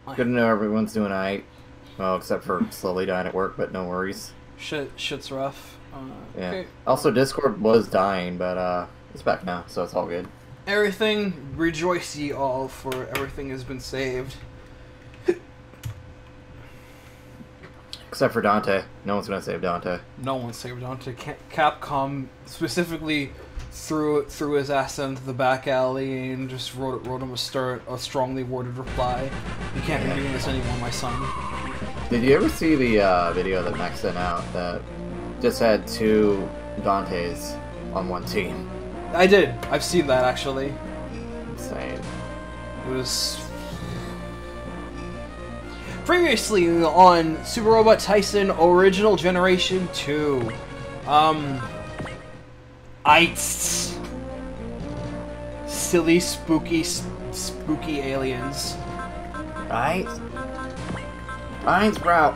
Good to know everyone's doing alright. Well, except for slowly dying at work, but no worries. Shit's rough. Yeah. Okay. Also, Discord was dying, but it's back now, so it's all good. Everything, rejoice ye all, for everything has been saved. Except for Dante. No one's gonna save Dante. No one saved Dante. Capcom specifically threw his ass into the back alley and just wrote him a strongly worded reply. You can't be doing this anymore, my son. Did you ever see the video that Max sent out that just had 2 Dantes on one team? I did. I've seen that, actually. Insane. It was... Previously on Super Robot Taisen Original Generation 2. Eights. Silly, spooky aliens. Right? Eins, bro.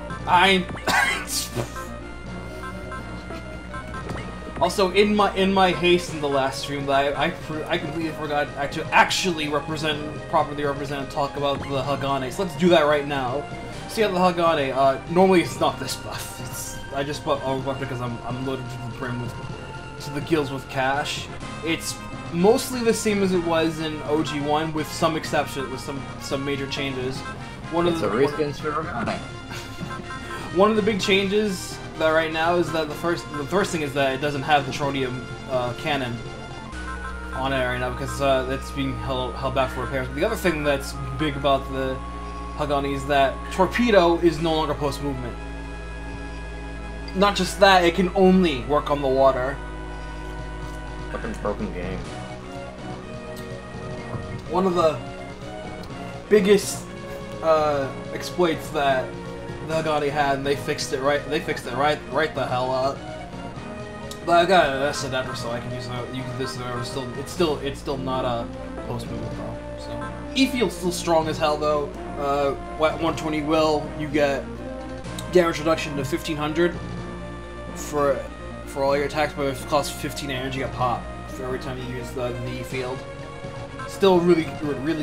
Also, in my haste in the last stream, that I completely forgot to properly represent and talk about the Hagane. So let's do that right now. So yeah, the Hagane. Normally it's not this buff. I just bought all buff because I'm loaded to the brim to the gills with cash. It's mostly the same as it was in OG1, with some exceptions, with some major changes. One of the big changes that right now is that the first thing is that it doesn't have the tronium cannon on it right now because that's being held back for repairs. But the other thing that's big about the Hagane is that torpedo is no longer post movement. Not just that, it can only work on the water. Fucking broken game. One of the biggest exploits that the Hagane had, and they fixed it right. They fixed it right the hell up. But I got an S adapter, so I can use this. It's still not a post movement though. So E-field's still strong as hell though. 120 will, you get damage reduction to 1500 for all your attacks, but it costs 15 energy a pop for every time you use the E-field. Still really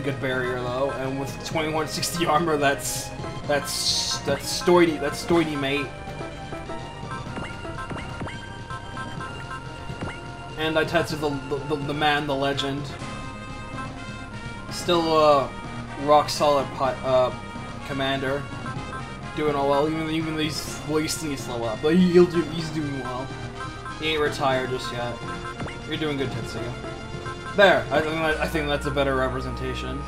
good barrier though, and with 2160 armor, that's stoity mate. And I tested the man, the legend. Still rock solid commander, doing all well. Even these, well, he's slow up, but he's doing well. He ain't retired just yet. You're doing good, Tetsuya. There, I think that's a better representation.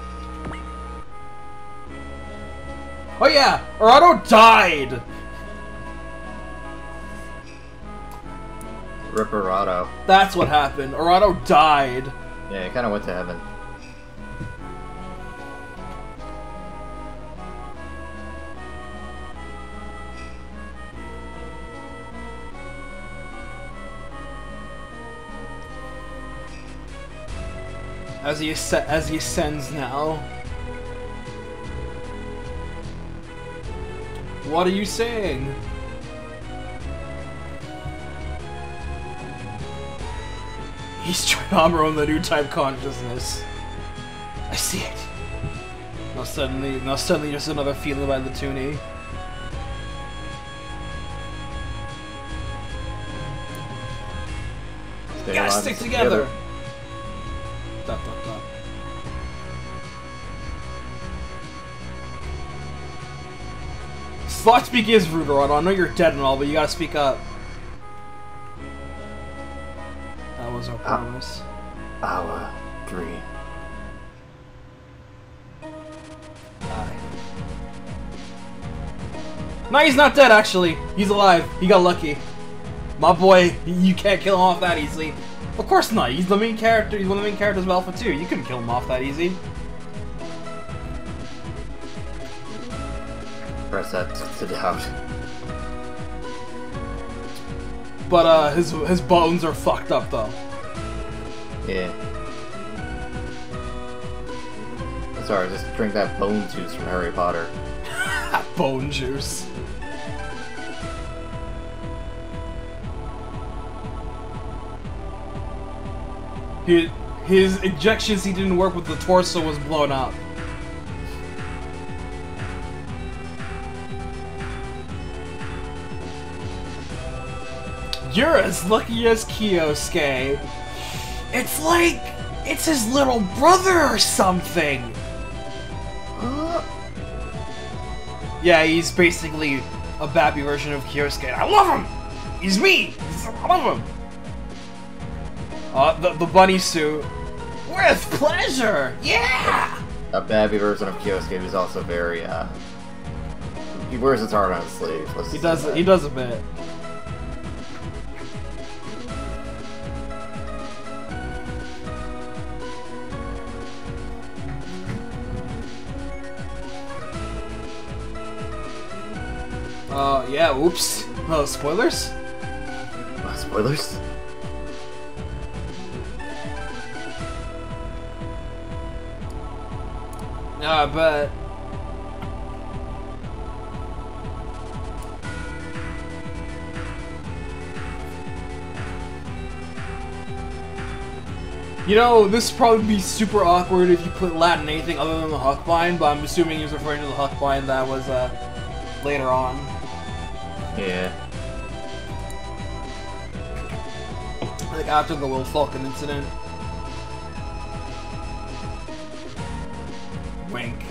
Oh yeah, Arado died! Rip Arado. That's what happened. Arado died. Yeah, he kinda went to heaven. As he ascends now. What are you saying? He's trying to hammer on the new type consciousness. I see it. Now suddenly just another feeling by Latooni. You gotta stick together. Dot, dot, dot. Slot speak is rude, Arado. I know you're dead and all, but you gotta speak up. That was our promise. Our dream. No, he's not dead, actually. He's alive. He got lucky. My boy, you can't kill him off that easily. Of course not. He's the main character. He's one of the main characters of Alpha 2. You couldn't kill him off that easy. Press that to doubt. But his bones are fucked up though. Yeah. Sorry, just drink that bone juice from Harry Potter. Bone juice. His ejection seat didn't work, with the torso was blown up. You're as lucky as Kyosuke. It's like it's his little brother or something. Yeah, he's basically a babby version of Kyosuke. I love him! He's me! I love him! The bunny suit. With pleasure! Yeah! A babby version of Kyosuke who's also very, he wears his heart on his sleeve. He does a bit. Yeah, oops. Oh, spoilers? Spoilers? I bet. You know, this would probably be super awkward if you put Latin anything other than the Huckbind, but I'm assuming he was referring to the Huckbind that was, later on. Yeah. Like after the Will Falcon incident. Wink.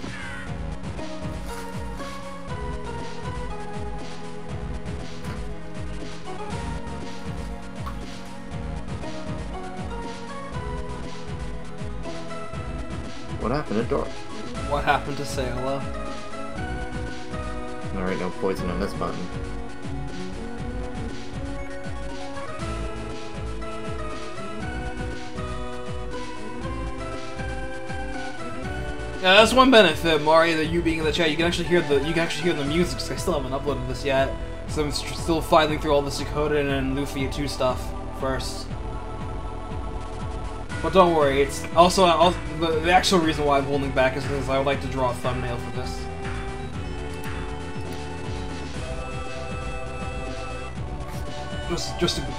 What happened to Dora? What happened to Sayla? There ain't no poison on this button. Yeah, that's one benefit, Mari, that you being in the chat. You can actually hear the music. Cause I still haven't uploaded this yet, so I'm still filing through all the Suikoden and Luffy 2 stuff first. But don't worry, it's also the actual reason why I'm holding back is because I would like to draw a thumbnail for this.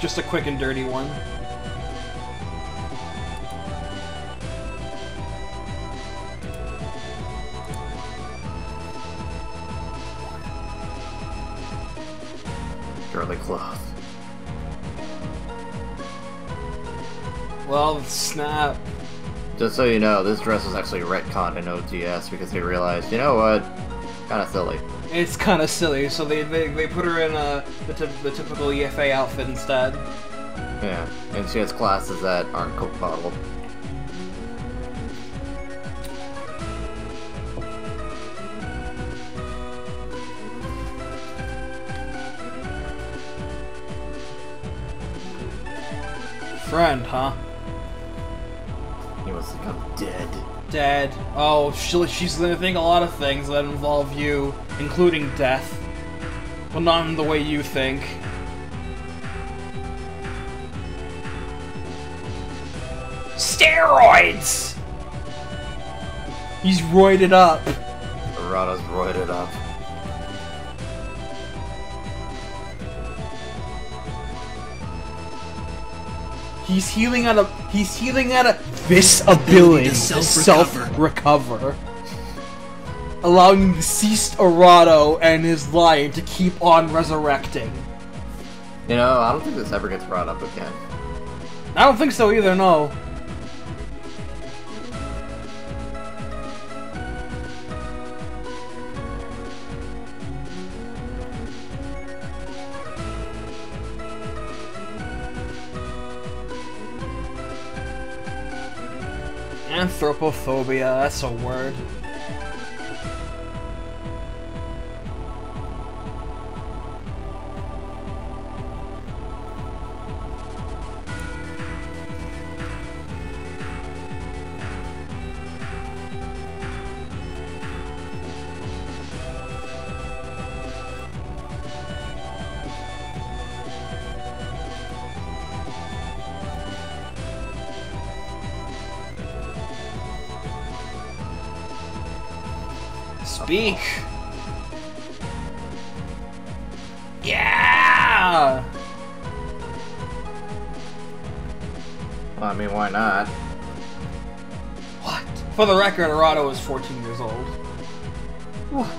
Just a quick and dirty one. Girly cloth. Well, snap. Just so you know, this dress was actually retconned in OGS because they realized, you know what, kind of silly. It's kind of silly, so they put her in the typical EFA outfit instead. Yeah, and she has classes that aren't Coke bottled. Friend, huh? He wants to become dead. Dead. Oh, she's gonna think a lot of things that involve you, including death. But not in the way you think. Steroids! He's roided up. Arado's roided up. He's healing at this ability to self-recover. Allowing the deceased Arado and his line to keep on resurrecting. You know, I don't think this ever gets brought up again. I don't think so either, no. Anthropophobia, that's a word. Speak! Yeah! Well, I mean, why not? What? For the record, Arado was 14 years old. What?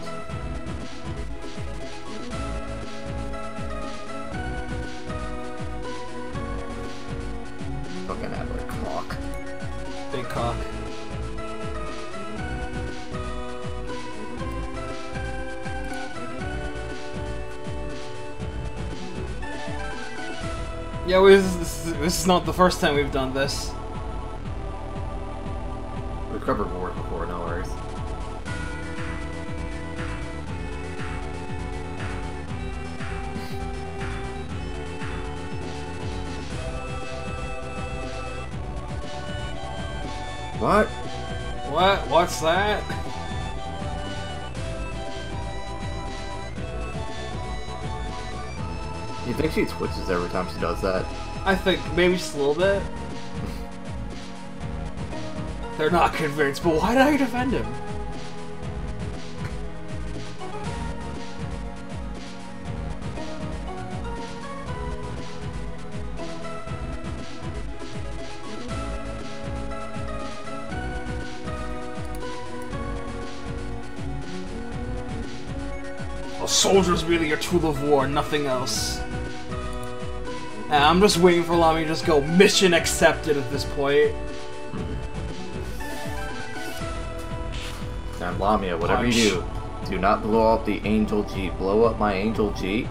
Yeah, this is not the first time we've done this. We've covered wars before, no worries. What? What? What's that? You think she twitches every time she does that? I think maybe just a little bit. They're not convinced, but why did I defend him? A soldier's really a tool of war, nothing else. And I'm just waiting for Lami to just go mission accepted at this point. And Lamia, whatever you do not blow up the Angel G. Blow up my Angel G.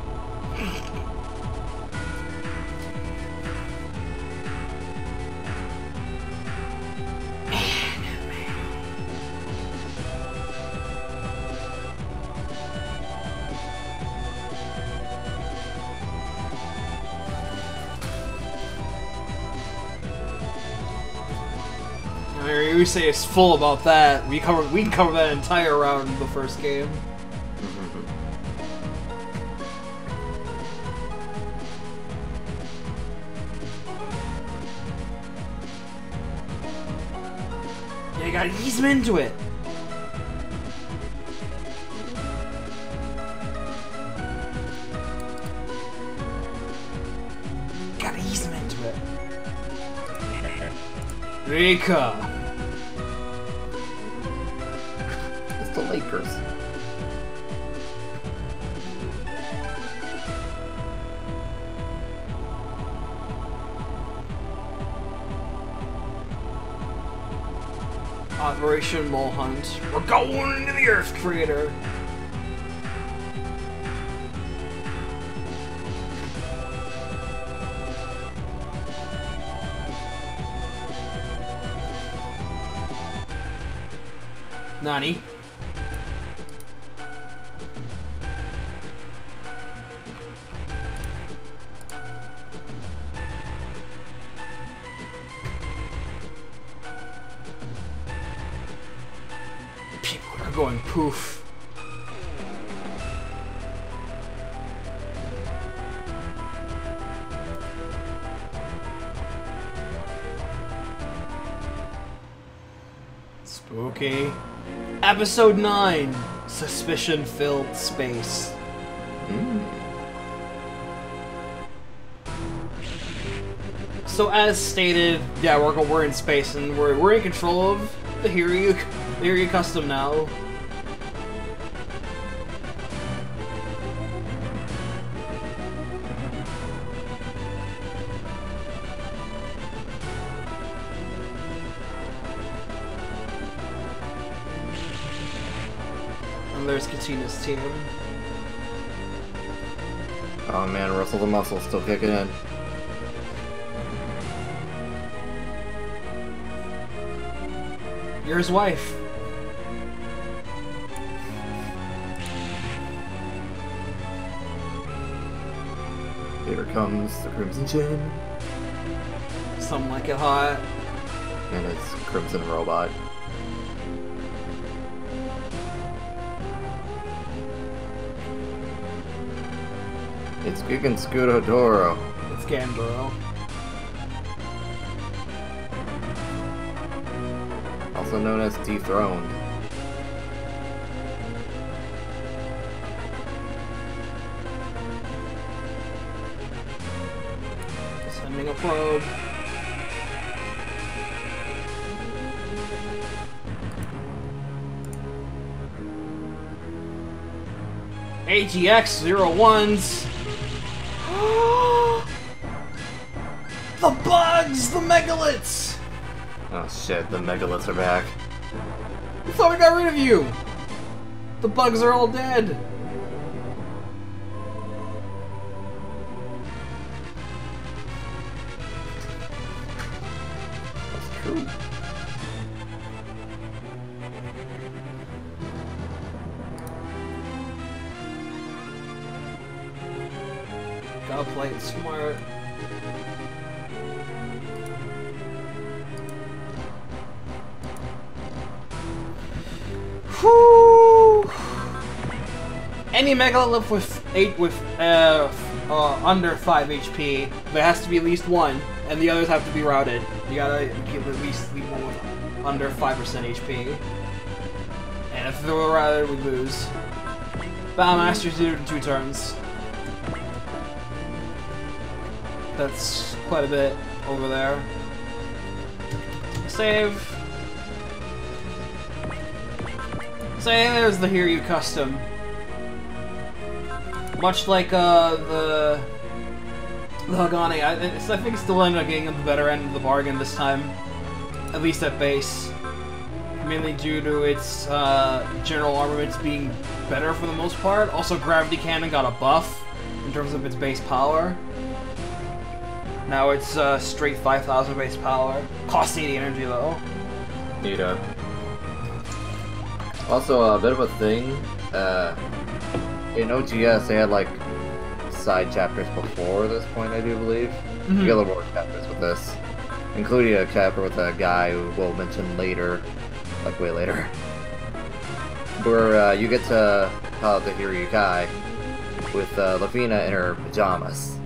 We say it's full about that. We can cover that entire round in the first game. Yeah, you gotta ease him into it. Gotta ease him into it. Rika. The Lakers. Operation Mole Hunt. We're going into the Earth Crater. Nani? Going poof. Spooky. Episode 9. Suspicion-filled space. So as stated, yeah, we're in space and we're in control of the Hiryu Custom now. And there's Katina's team. Oh man, Russell the Muscle still kicking in. You're his wife. Here comes the Crimson Chin. Some like it hot. And it's Crimson Robot. It's Gigan Scudodoro. It's Gamboro. Also known as Dethroned. Sending a probe. AGX-01s. The bugs! The Megillots! Oh shit, the Megillots are back. I thought we got rid of you! The bugs are all dead! Gotta play it smart. Whew. Any Megillots with under 5 HP, there has to be at least one, and the others have to be routed. You gotta give at least one with under 5% HP. And if they're routed, we lose. Battle Masters do it in 2 turns. That's quite a bit over there. Save. Say there's the Hiryu Custom. Much like the Hagane, I think it's still ended up getting the better end of the bargain this time, at least at base. Mainly due to its general armaments being better for the most part. Also, Gravity Cannon got a buff in terms of its base power. Now it's straight 5,000 base power. Costs 80 energy though. Yeah. Also, a bit of a thing. In OGS, they had like side chapters before this point, I do believe. You get a little more chapters with this, including a chapter with a guy who we'll mention later, like way later, where you get to pilot the Hiryu Kai with Lafina in her pajamas.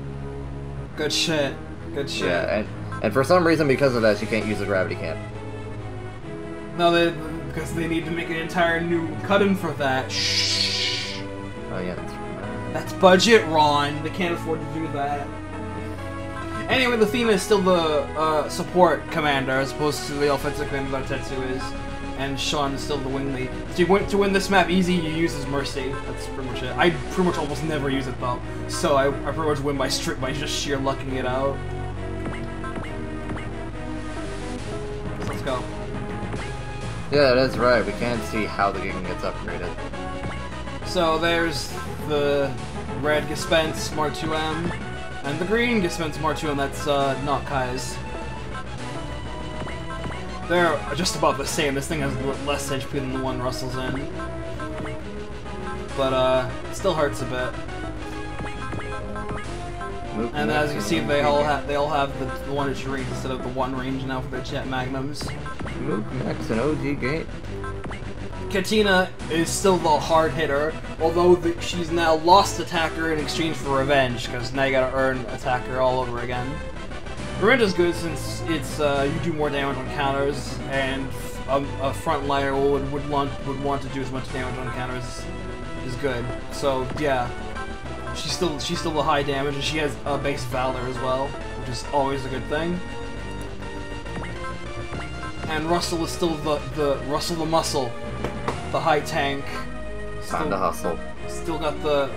Good shit. Good shit. Yeah, and for some reason, because of that, she can't use the gravity cannon. No, because they need to make an entire new cut-in for that. Shh. Oh yeah, that's right. That's budget, Ron. They can't afford to do that. Anyway, Latooni is still the support commander as opposed to the offensive commander that Tetsu is, and Sean is still the wing lead. So to win this map easy, you use his Mercy. That's pretty much it. I pretty much almost never use it though, so I pretty much win by just sheer lucking it out. So let's go. Yeah, that's right. We can't see how the game gets upgraded. So there's the red Gespenst Smart 2M, and the green Gespenst Smart 2M that's not Kai's. They're just about the same. This thing has less HP than the one Russell's in. But it still hurts a bit. And as you can see, they all have the 1-inch range instead of the 1 range now for their Jet Magnums. That's an OG game. Katina is still the hard hitter, although she's now lost attacker in exchange for revenge, because now you gotta earn attacker all over again. Revenge is good since it's you do more damage on counters, and a frontliner would want to do as much damage on counters is good. So yeah, she's still a high damage, and she has a base Valor as well, which is always a good thing. And Russell is still the Russell the Muscle. The high tank. Time to hustle. Still got the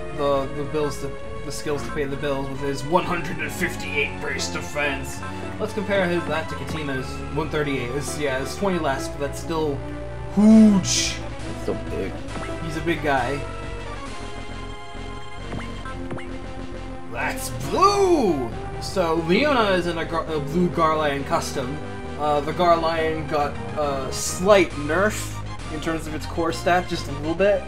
bills the skills to pay the bills with his 158 base defense. Let's compare that to Katina's 138. It's 20 less, but that's still huge. It's still big. He's a big guy. That's blue. So Leona is in a blue Garlion custom. The Garlion got a slight nerf in terms of its core stat, just a little bit,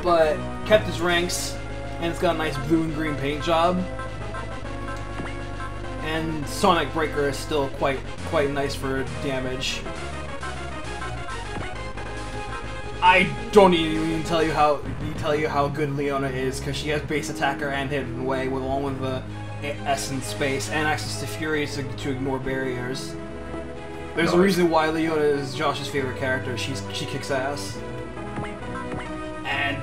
but kept its ranks, and it's got a nice blue and green paint job. And Sonic Breaker is still quite nice for damage. I don't even tell you how good Leona is, because she has base attacker and hidden away, along with the essence space and access to Fury to ignore barriers. There's a reason why Leona is Josh's favorite character. She kicks ass. And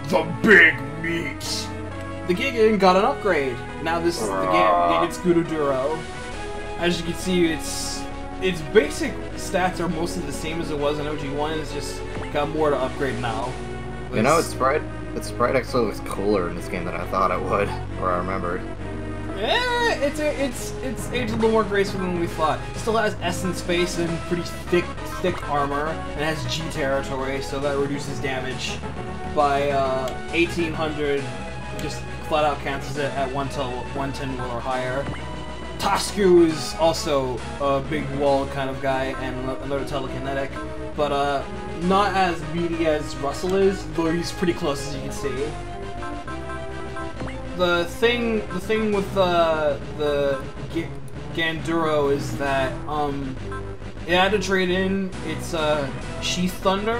the big meat. The Gigan got an upgrade. Now this is the Gigan Scudoduro. As you can see, its basic stats are mostly the same as it was in OG1. It's just got more to upgrade now. You know, its sprite actually looks cooler in this game than I thought it would, or I remembered. Yeah, it's aged a little more graceful than we thought. It still has essence space and pretty thick armor, and has G territory, so that reduces damage by 1800. It just flat out cancels it at 110 or higher. Tasku is also a big wall kind of guy and another telekinetic, but not as meaty as Russell is, though he's pretty close as you can see. the thing with the Ganduro is that it had to trade in its Sheath Thunder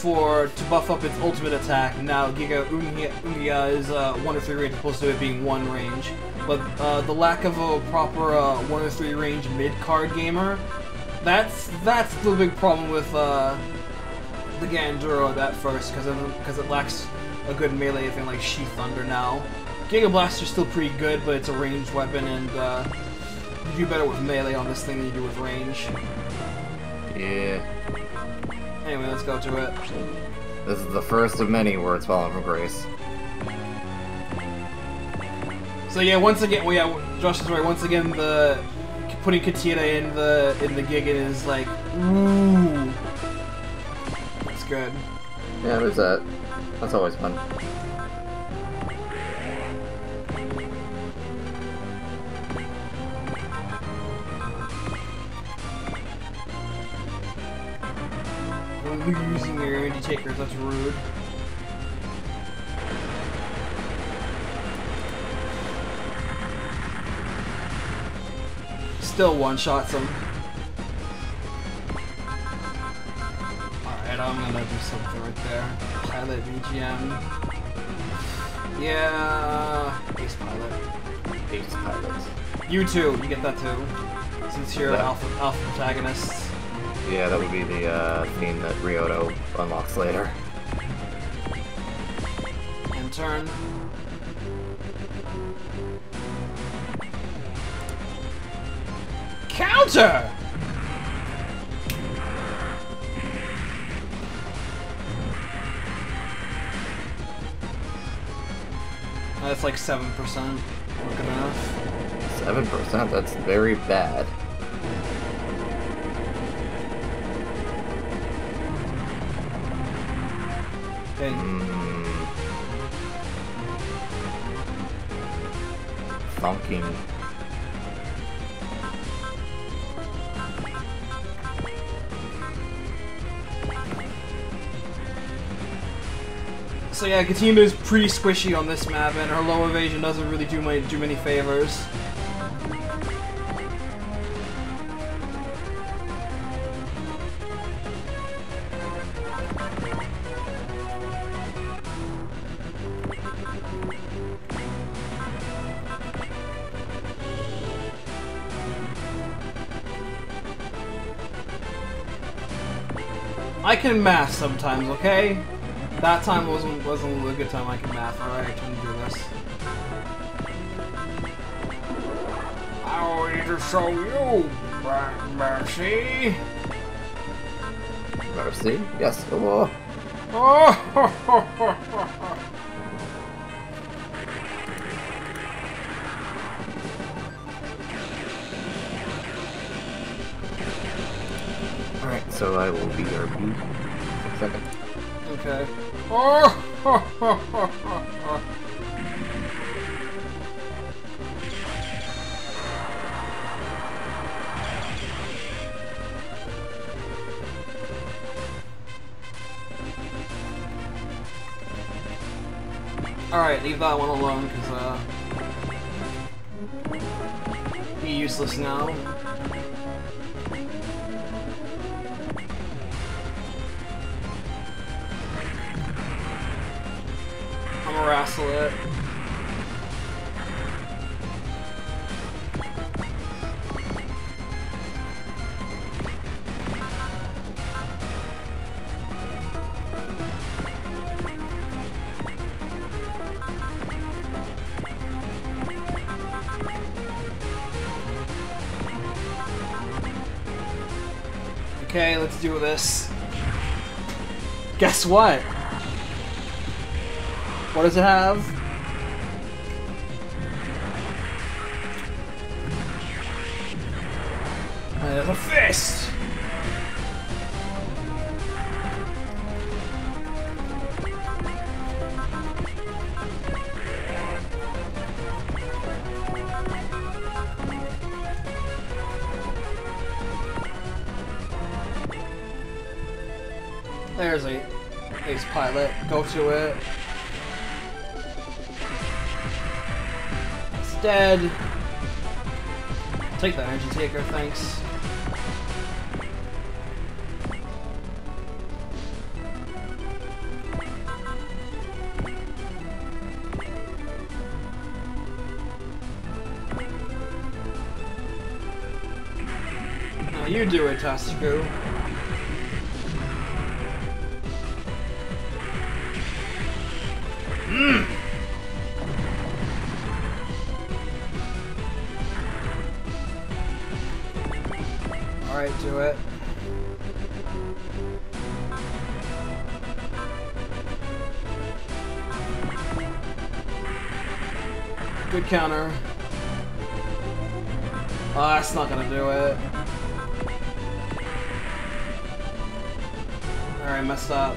to buff up its ultimate attack. Now Giga Ungia is 1 or 3 range opposed to it being 1 range. But the lack of a proper 1 or 3 range mid-card gamer, that's the big problem with the Ganduro at first, because it lacks a good melee thing like Sheath Thunder now. Giga Blaster's still pretty good, but it's a ranged weapon, and you do better with melee on this thing than you do with range. Yeah. Anyway, let's go to it. This is the first of many words falling from grace. So yeah, once again, well, yeah, Josh is right. Once again, the putting Katina in the Gigan is like, ooh, that's good. Yeah, there's that. That's always fun. Using your anti-takers, that's rude. Still one-shots him. Alright, I'm gonna do something right there. Pilot VGM. Yeah... Ace Pilot. Ace Pilot. You too, you get that too. Since you're alpha protagonist. Yeah, that would be the theme that Ryoto unlocks later. And turn. Counter! That's like 7%. Look at that. 7%? That's very bad. Okay. Funking. So yeah, Katina is pretty squishy on this map, and her low evasion doesn't really do many favors. I can math sometimes, okay? That time wasn't a good time I can math. Alright, I can do this. I need to show you, Mercy. Mercy? Yes, come on. Alright, so I will be your B. 6 seconds. Okay. Alright, leave that one alone, because, be useless now. I'm gonna wrestle it. Okay, let's do this. Guess what? What does it have? There's a fist! There's a Ace Pilot. Go to it. dead. Take that energy taker, thanks. Now you do it, Tasuku. Alright, do it. Good counter. Oh, that's not gonna do it. Alright, messed up.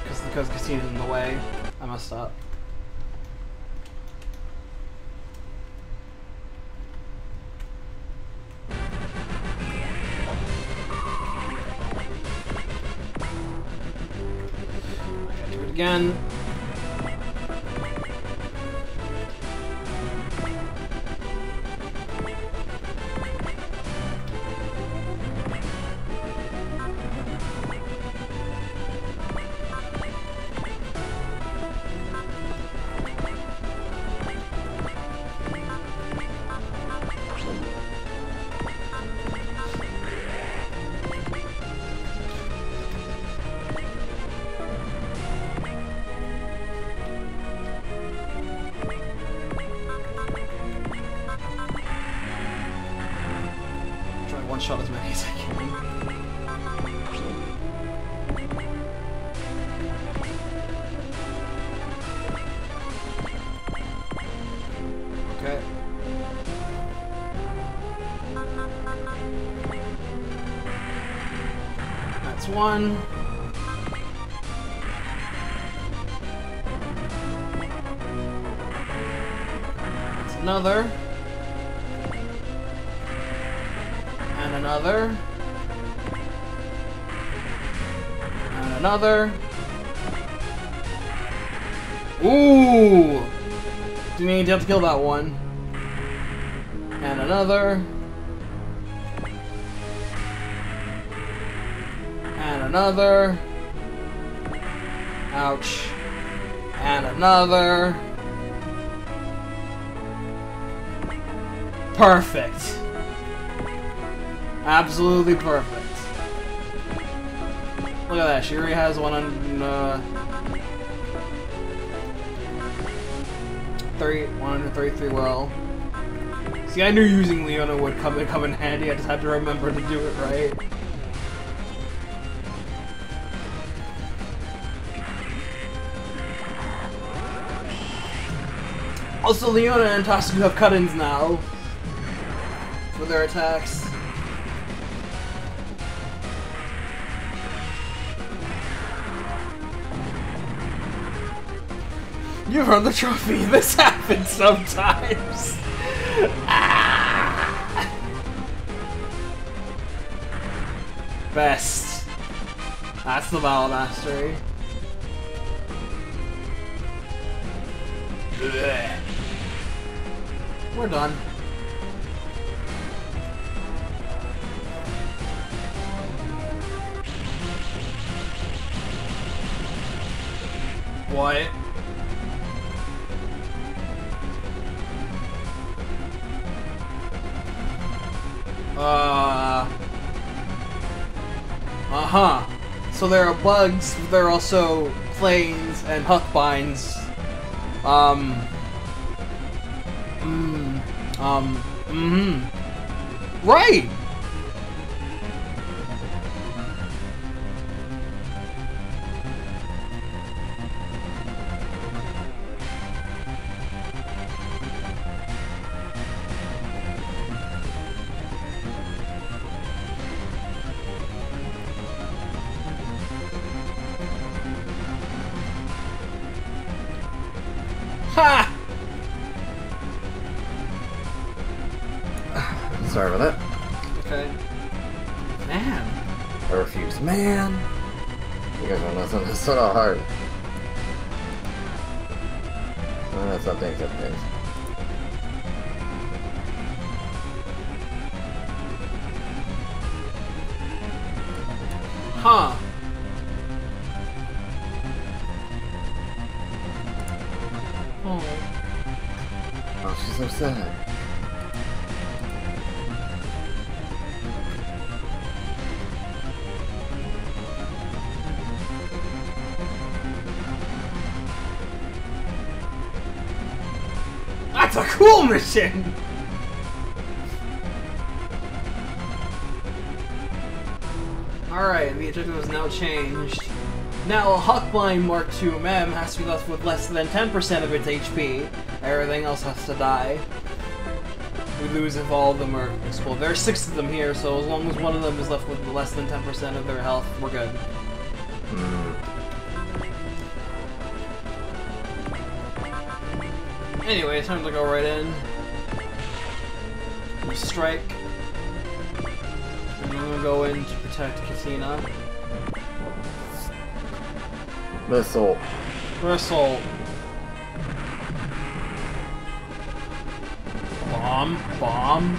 Because Cassina's in the way. I messed up. Again. Shot as many as I can. Okay. That's one. That's another. Another. And another. Ooh! Didn't even have to kill that one. And another. And another. Ouch. And another. Perfect. Absolutely perfect. Look at that, she already has one on 133 well. See, I knew using Leona would come in handy, I just had to remember to do it right. Also, Leona and Tasuku have cut-ins now for their attacks. You've earned the trophy. This happens sometimes. Ah! Best. That's the battle mastery. Blech. We're done. What? Uh-huh. So there are bugs, but there are also planes and huckbinds. Right! Ha! Sorry about that. Okay. Man. I refuse. Man! You guys want to know something? It's so hard. That's not things, that things. Huh. Oh. Oh, she's so sad. That's a cool mission! Alright, the objective has now changed. Now, Huckblind Mark II Mem has to be left with less than 10% of its HP. Everything else has to die. We lose if all of them are explode. There are 6 of them here, so as long as one of them is left with less than 10% of their health, we're good. Anyway, it's time to go right in. Strike. And then we'll go in to protect Katina. Missile. Missile. Bomb. Bomb.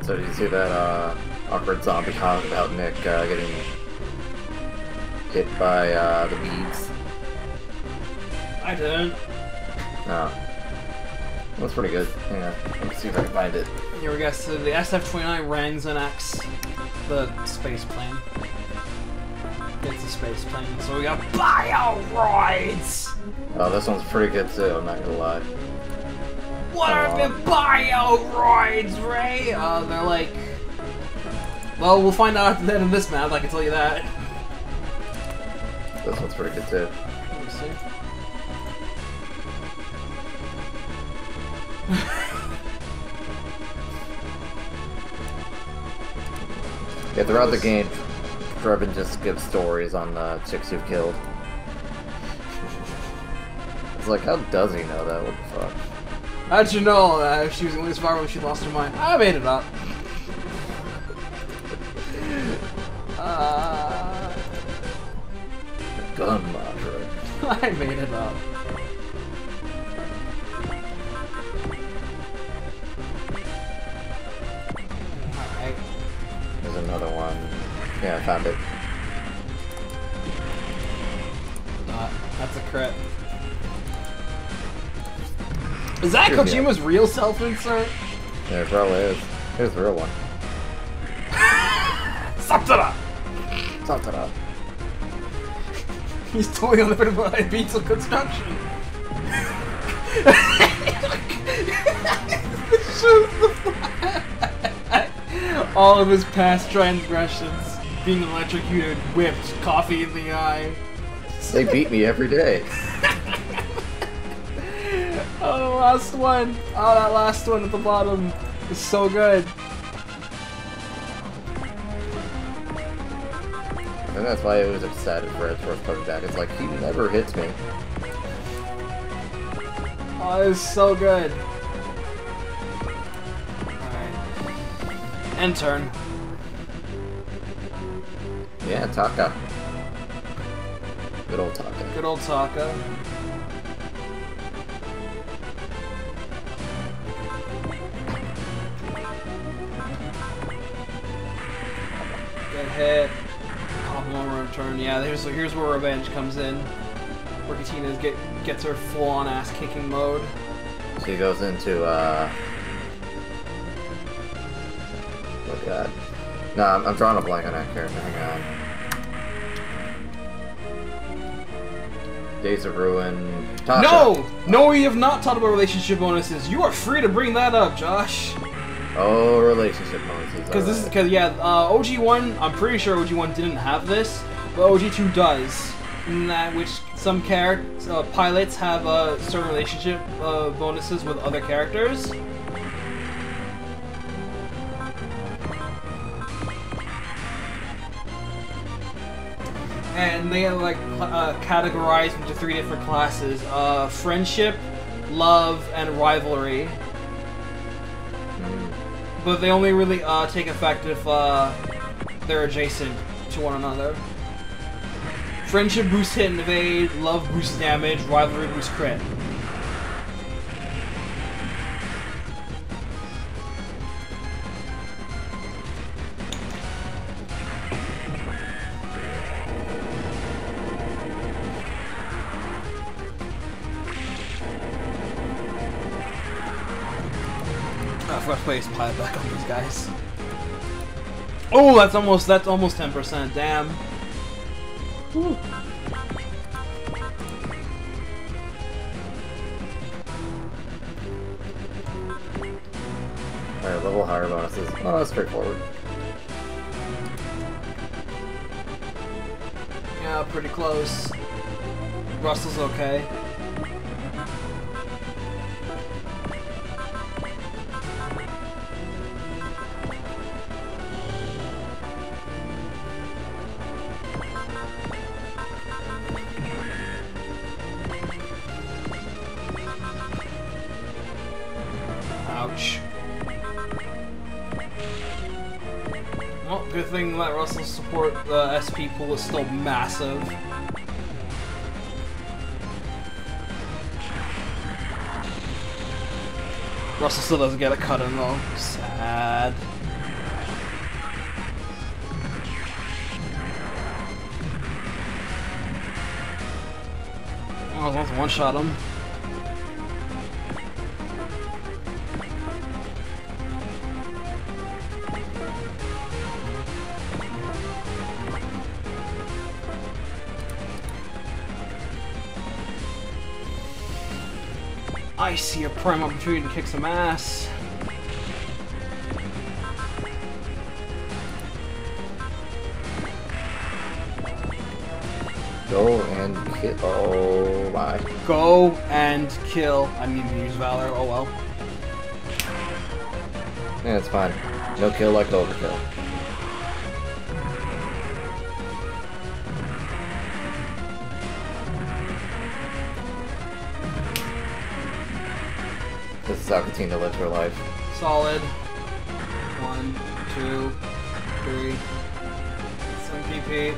So did you see that awkward zombie comment about Nick getting hit by the beads? I didn't. Oh. That's pretty good. Hang on. Let me see if I can find it. Here we go. So the SF-29 rangs an X. The space plane. It's a space plane. So we got bioroids! Oh, this one's pretty good too, I'm not gonna lie. What are the bioroids, Ray? They're like... Well, we'll find out at the end of this map, I can tell you that. This one's pretty good too. Let me see. Yeah, throughout the game, Drebin just gives stories on the chicks you've killed. It's like, how does he know that? What the fuck? How'd you know that she was only survivor when she lost her mind? I made it up. Gun mantra. I made it up. Alright. There's another one. Yeah, I found it. That's a crit. Is that Kojima's real self-insert? Yeah, it probably is. Here's the real one. Saptara! Saptara. He's totally on the bit of a beats of construction. All of his past transgressions. Being electrocuted, whipped, coffee in the eye. They beat me every day. Oh, the last one. Oh, that last one at the bottom is so good. And that's why I was excited for Edgeworth coming back. It's like, he never hits me. Oh, it is so good. Alright. End turn. Yeah, Taka. Good old Taka. Good old Taka. Get hit. One return. Yeah, here's where revenge comes in. Where Katina gets her full-on ass-kicking mode. She goes into oh god. No, I'm drawing a blank on that character. Hang on. Days of Ruin. Tasha. No! No, we have not talked about relationship bonuses. You are free to bring that up, Josh. Oh, relationship bonuses. Because this is OG1. I'm pretty sure OG1 didn't have this, but OG2 does. In that which some pilots have certain relationship bonuses with other characters. And they are like categorized into 3 different classes: friendship, love, and rivalry. But they only really take effect if they're adjacent to one another. Friendship boosts hit and evade, love boosts damage, rivalry boosts crit. forgot to place pilot back on these guys. Oh, that's almost 10%. Damn. Whew. Alright, level higher bonuses. Oh, that's straightforward. Yeah, pretty close. Russell's okay. Ouch. Well, good thing that Russell's support SP pool is still massive. Russell still doesn't get a cut in though. Sad. Oh, I was supposed to one-shot him. I see a prime opportunity to kick some ass. Go and kill. Oh my. Go and kill. I need to use Valor. Oh well. Yeah, it's fine. No kill like overkill. This is how Katina lives her life. Solid. 1, 2, 3. Some PP.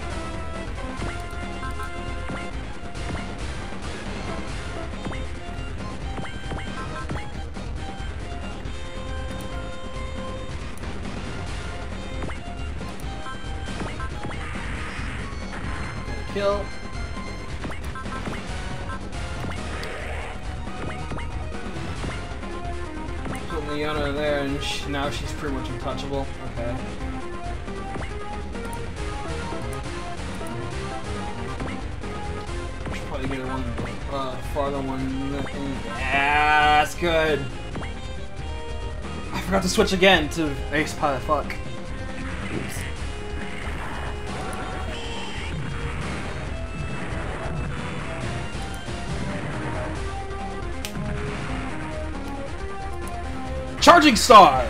Kill. Put Leona there, and now she's pretty much untouchable. Okay. Should probably get one farther one. Yeah, that's good. I forgot to switch again to Ace Pilot. Fuck. Oops. Charging Star!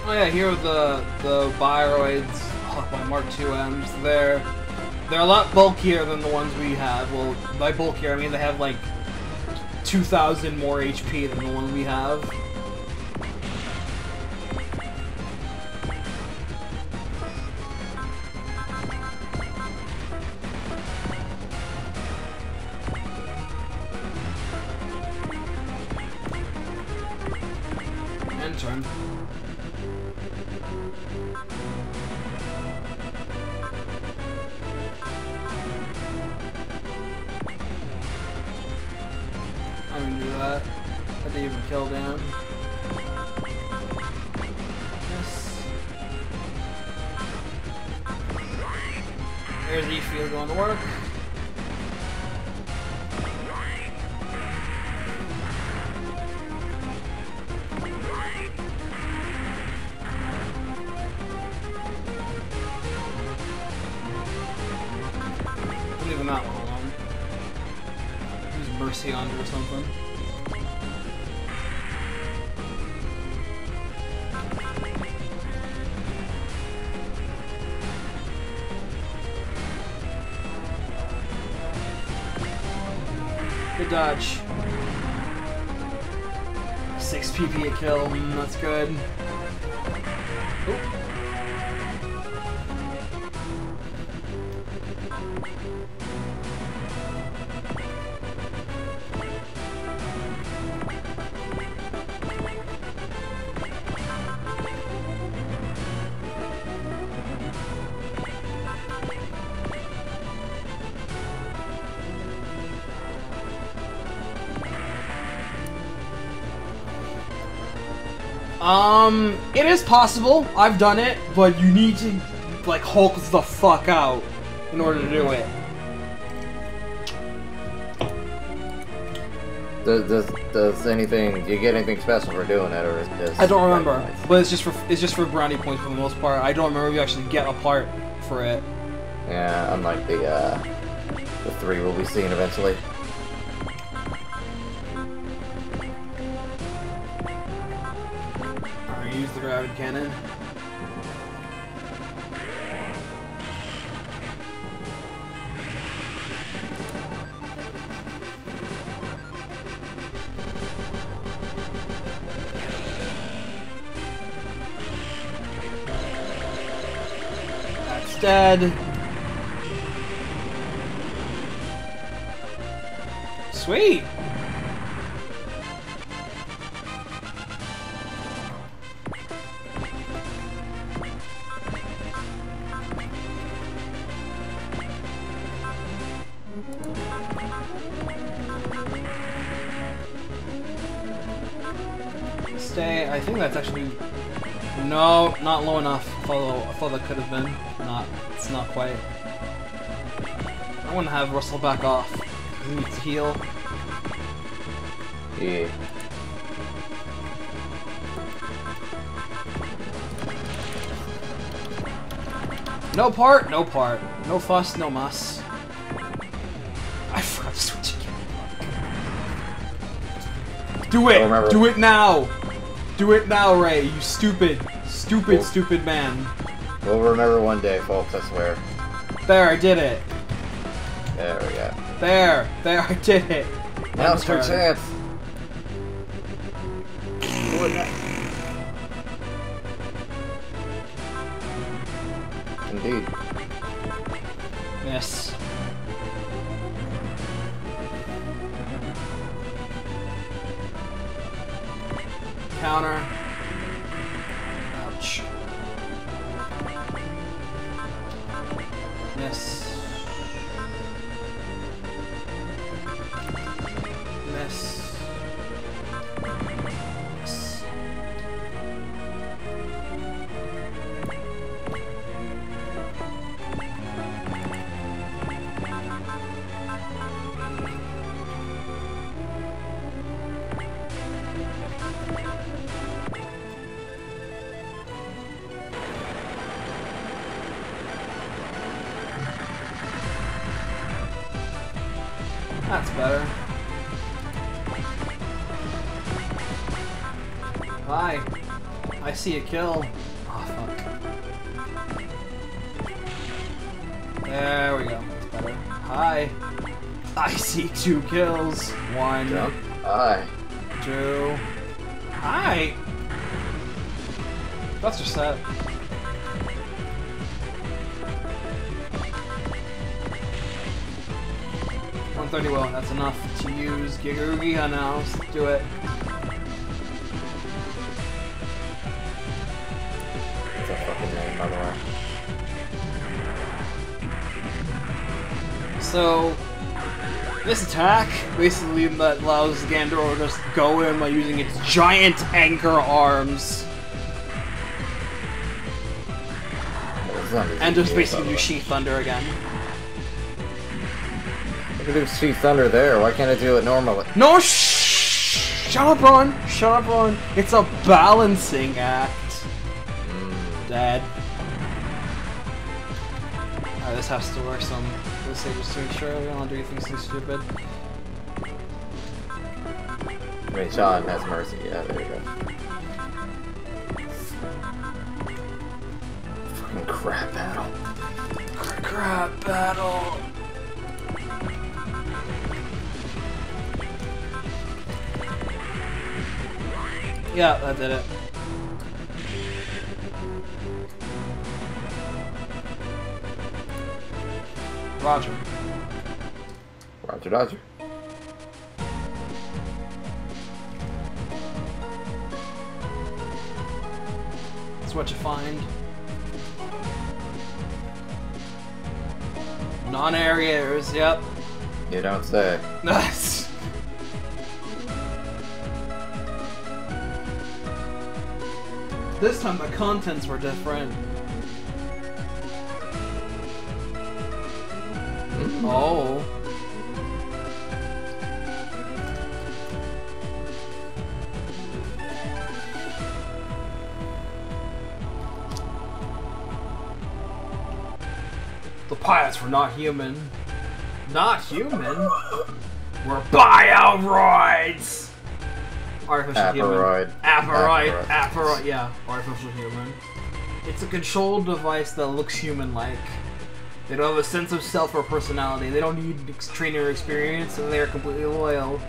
Oh yeah, here are the Bioroids, my Mark IIMs. They're a lot bulkier than the ones we have. Well, by bulkier I mean they have like 2,000 more HP than the one we have. And turn. I didn't do that. I didn't even kill down. Yes. There's E-Field going to work. Don't leave him out long. Use Mercy on it or something. Good dodge. 6 PP a kill, that's good. Oop. It is possible. I've done it, but you need to, like, Hulk the fuck out in order to do it. Does anything? Do you get anything special for doing it, or is it just? I don't remember, but it's just for brownie points for the most part. I don't remember if you actually get a part for it. Yeah, unlike the 3 we'll be seeing eventually. Alright, use the gravity cannon. That's dead. Sweet. Stay. I think that's actually no, not low enough. I thought that could have been. Not. It's not quite. I want to have Russell back off. He needs to heal. Yeah. No part, no part. No fuss, no muss. I forgot to switch again. Do it! Do it now! Do it now, Ray, you stupid, stupid man. We'll remember one day, folks, I swear. There, I did it. There we go. There, I did it. Now's our chance. Do it now. Indeed. Yes. Counter. Ouch. Miss. Miss. Miss. That's better. Hi. I see a kill. Oh, fuck. There we go. That's better. Hi. I see 2 kills. 1. Jump. Hi. 2. Hi. That's just that. Well, that's enough to use Gigarugiha now. Let's do it. That's a fucking name, by the way. So, this attack basically that allows Gandor to just go in by using its giant anchor arms. And just basically do Sheath Thunder again. I can do Sheath Thunder there. Why can't I do it normally? No, shut up, Ron. Shut up, Ron. It's a balancing act. Dad. Alright, this has to work some. Let's say just to make sure we don't do anything so stupid. I mean, Sean has mercy. Yeah, there you go. Fucking crap battle. Crap battle. Yeah, that did it. Roger. Roger, Dodger. That's what you find. Non-areas, yep. You don't say. Nice. This time the contents were different. Oh. The pilots were not human. Not human? We're bioroids! Artificial human. Apparoid, yeah. Artificial human. It's a control device that looks human-like. They don't have a sense of self or personality. They don't need training or experience, and they are completely loyal.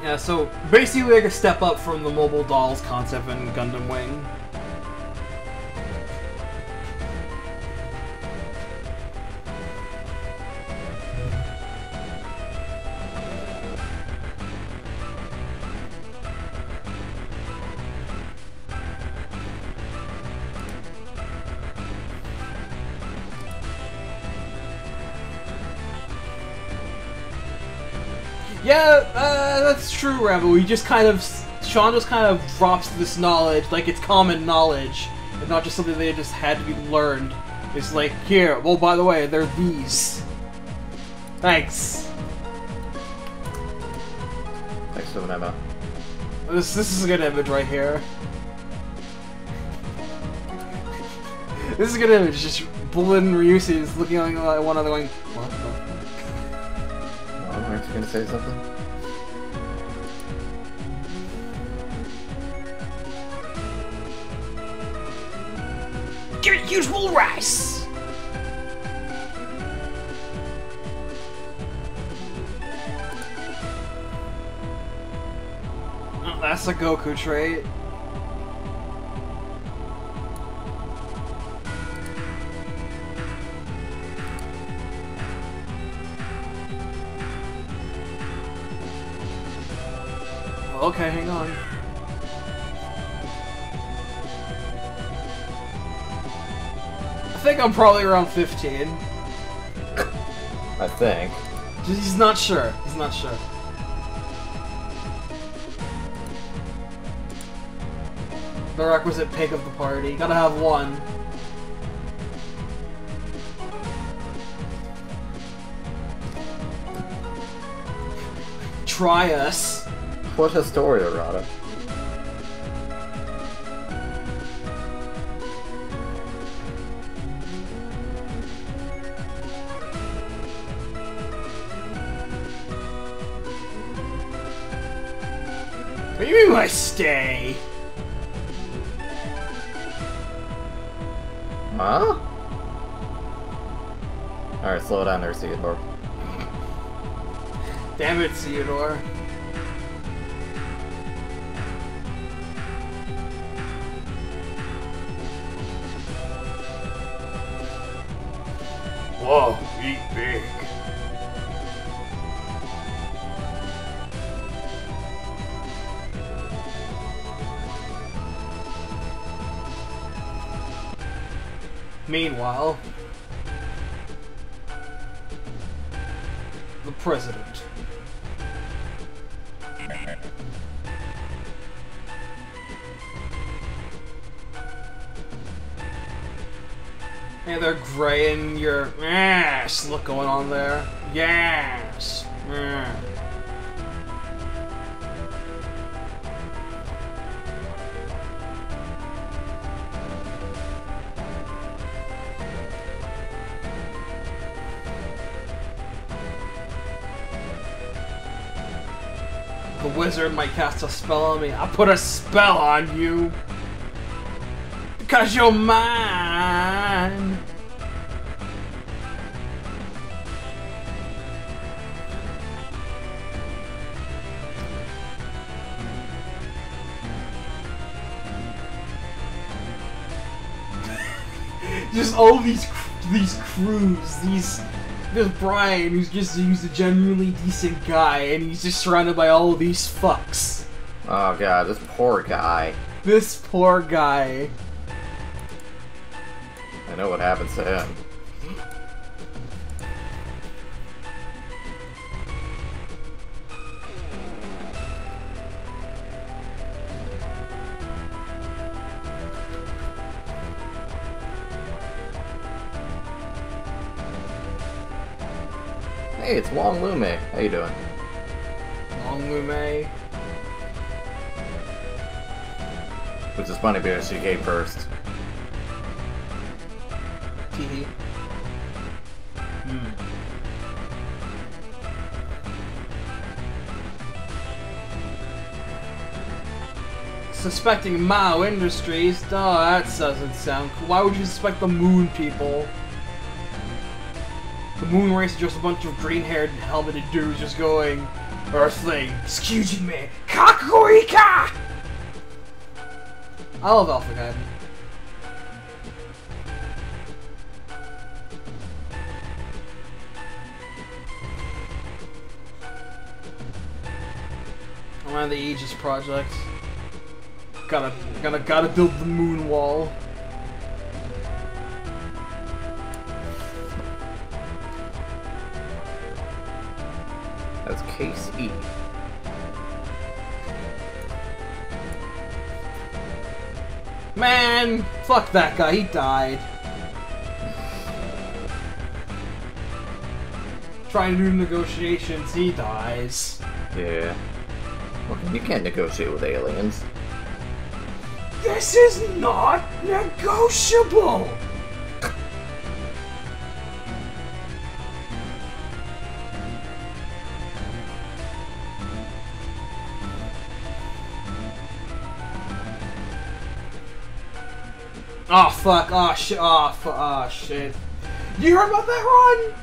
Yeah, so basically like a step up from the mobile dolls concept in Gundam Wing. Yeah, that's true, Rambo. He just kind of... Sean just kind of drops this knowledge like it's common knowledge, and not just something they just had to be learned. It's like, here, well, by the way, they're these. Thanks. Thanks for the memo. This is a good image right here. This is a good image, just Bullet and Ryusu is looking at one another going, what the... Aren't you gonna say something? Give it usual rice! Oh, that's a Goku trait. Okay, hang on. I think I'm probably around 15. I think. He's not sure. He's not sure. The requisite pick of the party. Gotta have one. Try us. What a story, Arado. What do you mean by stay? Huh? Alright, slow down there, Theodore. Damn it, Theodore. Whoa, eat big. Meanwhile, the president. Hey, they're graying your ass look going on there. Yes. The wizard might cast a spell on me. I'll put a spell on you. Because you're mine. Just all these crews, there's Brian, who's a genuinely decent guy, and he's just surrounded by all of these fucks. Oh god, this poor guy. This poor guy. I know what happens to him. Hey, it's Wong Lume. How you doing? Long Lume. Which is funny because she came first. Teehee. Suspecting Mao Industries? Oh, that doesn't sound cool. Why would you suspect the Moon people? The Moon race is just a bunch of green-haired, helmeted dudes just going, Earthling, excuse me, Kakuika! I love Alpha Gaiden. I'm on the Aegis project. Gotta build the moon wall. That's Case E. Man, fuck that guy, he died. Trying to do negotiations, he dies. Yeah. Well, you can't negotiate with aliens. This is not negotiable! Oh fuck, oh shit, oh shit. You heard about that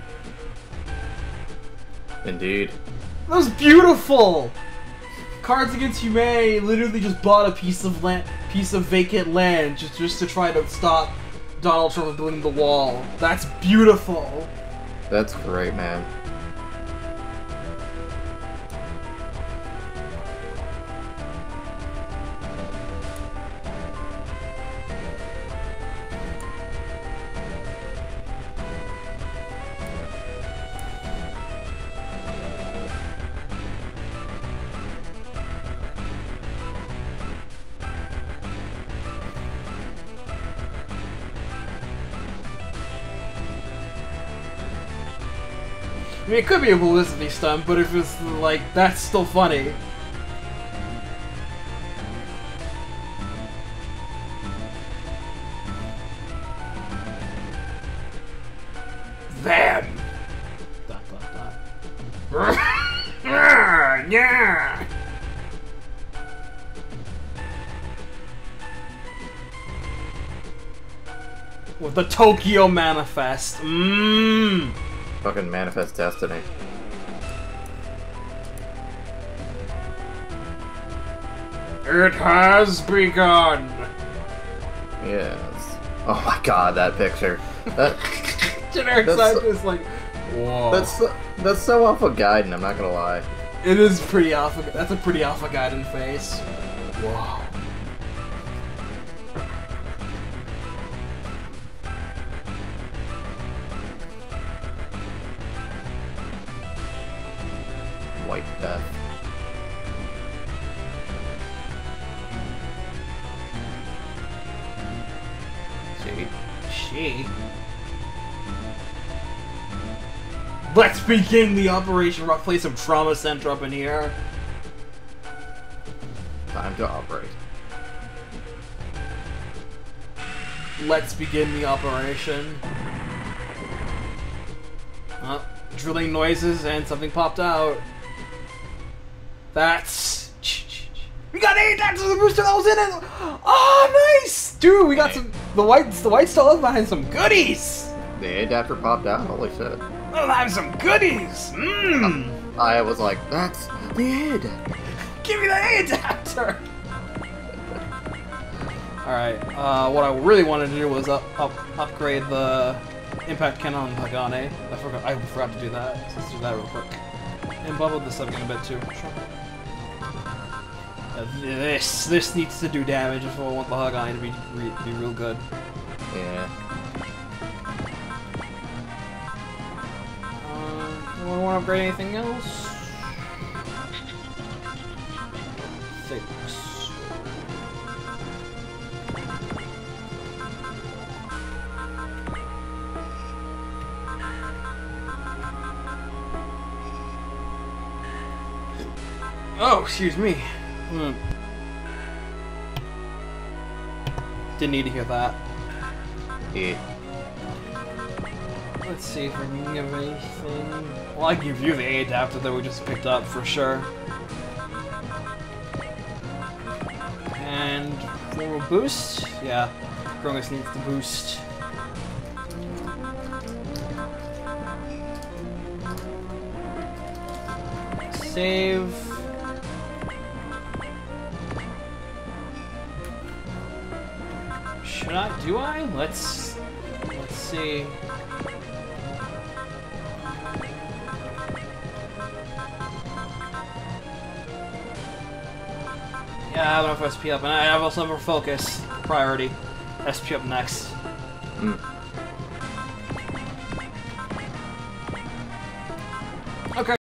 run? Indeed. That was beautiful! Cards Against Humanity literally just bought a piece of vacant land just to try to stop Donald Trump from building the wall. That's beautiful. That's great, man. I mean, it could be a publicity stunt, but if it's like, that's still funny. Them! Dot, dot, dot. Yeah! With the Tokyo Manifest. Mmm! Fucking manifest destiny. It has begun! Yes. Oh my god, that picture. That, Generic side is like, whoa. That's so Alpha Gaiden, I'm not gonna lie. It is pretty Alpha, that's a pretty Alpha Gaiden face. Whoa. White Death. She? Let's begin the operation. We'll play some Trauma Center up in here. Time to operate. Let's begin the operation. Drilling noises and something popped out. That's... We got 8 attacks of the booster that was in it! Oh, nice! Dude, we got some... The white still is behind some goodies! The adapter popped out? Holy shit. I'll have some goodies! Mmm! I was like, that's the adapter. Give me the A adapter! Alright, what I really wanted to do was upgrade the impact cannon on Hagane. I forgot to do that, so let's do that real quick. And bubble this up again a bit too. Sure. This needs to do damage if I want the Hagane to be real good. Yeah. Do I want to upgrade anything else? 6. Oh, excuse me. Didn't need to hear that. Yeah. Let's see if I can give anything. Well, I can give you the A adapter that we just picked up for sure. And formal boost? Yeah, Grungus needs the boost. Save. Should I? Do I? Let's see. Yeah, I have enough SP up, and I have also more focus priority. SP up next. Okay.